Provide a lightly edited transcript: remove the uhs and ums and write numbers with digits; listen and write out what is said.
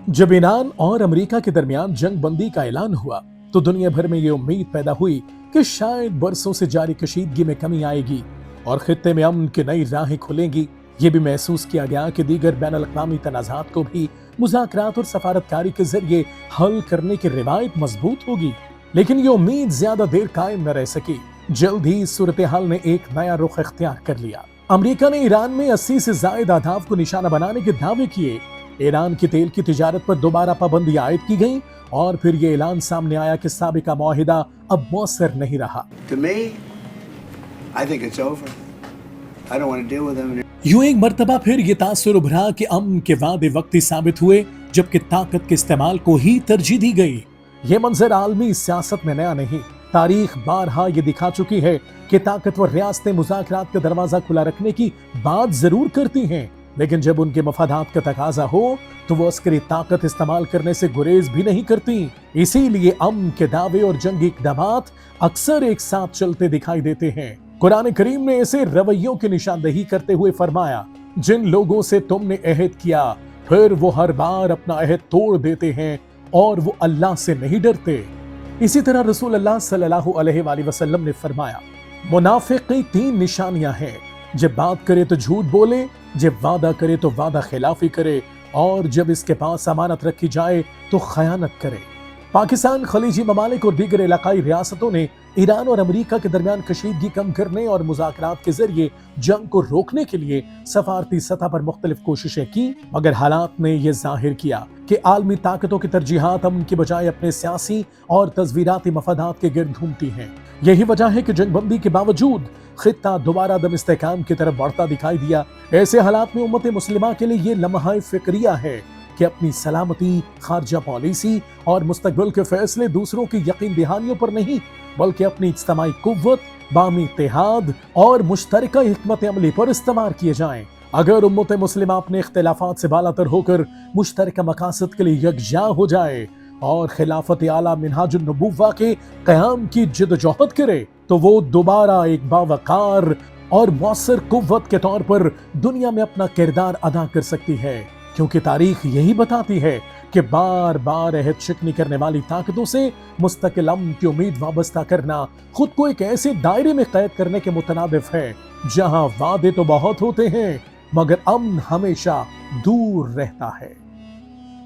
जब ईरान और अमेरिका के दरमियान जंग बंदी का ऐलान हुआ तो दुनिया भर में ये उम्मीद पैदा हुई कि शायद बरसों से जारी कशीदगी में कमी आएगी और खित्ते में अमन की नई राहें खुलेंगी। ये भी महसूस किया गया कि दीगर बैन अल-अक़वामी तनाज़ात को भी मुज़ाकरात और सफारतकारी के जरिए हल करने की रिवायत मजबूत होगी, लेकिन ये उम्मीद ज्यादा देर कायम न रह सकी। जल्द ही सूरत हाल ने एक नया रुख इख्तियार कर लिया। अमेरिका ने ईरान में 80 से ज्यादा अहदाफ को निशाना बनाने के दावे किए। ईरान की तेल की तिजारत पर दोबारा पाबंदी आयद की गई और फिर ये ऐलान सामने आया कि साबिका मुआहिदा अब मौसर नहीं रहा। यूं एक मर्तबा फिर ये तासुर उभरा कि अमन के वादे वक्ती साबित हुए, जबकि ताकत के इस्तेमाल को ही तरजीह दी गई। ये मंजर आलमी सियासत में नया नहीं, तारीख बारहा ये दिखा चुकी है कि ताकतवर रियासतें मुज़ाकरात का दरवाजा खुला रखने की बात जरूर करती हैं, लेकिन जब उनके मफादात का तकाजा हो तो वो अस्करी ताकत इस्तेमाल करने से गुरेज भी नहीं करती। इसीलिए अमन के दावे और जंगी इक़दामात अक्सर एक साथ चलते दिखाई देते हैं। कुरान करीम ने ऐसे रवैयों की निशानदेही करते हुए फरमाया, जिन लोगों से तुमने अहद किया फिर वो हर बार अपना अहद तोड़ देते हैं और वो अल्लाह से नहीं डरते। इसी तरह रसूल अल्लाह सल्लल्लाहु अलैहि वसल्लम ने फरमाया, मुनाफिक की 3 निशानियां हैं, जब बात करे तो झूठ बोले, जब वादा करे तो वादा खिलाफी करे और जब इसके पास अमानत रखी जाए तो खयानत करे। पाकिस्तान, खलीजी ममालिक और दीगर इलाकाई रियासतों ने ईरान और अमेरिका के दरमियान कशीदगी कम करने और मुज़ाकरात के जरिए जंग को रोकने के लिए सफारती सतह पर मुख्तलिफ कोशिशें की, मगर हालात ने यह जाहिर किया कि आलमी ताकतों की तरजीहात अमन की बजाय अपने सियासी और तस्वीराती मफादात के गिर्द घूमती हैं। यही वजह है कि जंगबंदी के बावजूद खित्ता दोबारा दम इस्तेहकाम की तरफ बढ़ता दिखाई दिया। ऐसे हालात में उम्मत मुस्लिमा के लिए ये लम्हा फिक्रिया है कि अपनी सलामती, खारजा पॉलिसी और मुस्तकबिल के फैसले दूसरों की यकीन दहानियों पर नहीं, बल्कि अपनी इज्तिमाई कुव्वत, बामी इत्तेहाद और मुश्तरका हिकमत अमली पर इस्तेमाल किए जाएं। अगर उम्मत मुस्लिमा अपने इख्तिलाफात से बालातर होकर मुश्तरका मकासद के लिए यकजा हो जाए और खिलाफत आला मिनहाजुन नबुव्वा के क़याम की जिद्दोजहद करे तो वो दोबारा एक बावकार और मौसर कुव्वत के तौर पर दुनिया में अपना किरदार अदा कर सकती है, क्योंकि तारीख यही बताती है कि बार बार अहद शिकनी करने वाली ताकतों से मुस्तकिल अमन की उम्मीद वाबस्ता करना खुद को एक ऐसे दायरे में कैद करने के मुतनादिफ है जहां वादे तो बहुत होते हैं मगर अमन हमेशा दूर रहता है।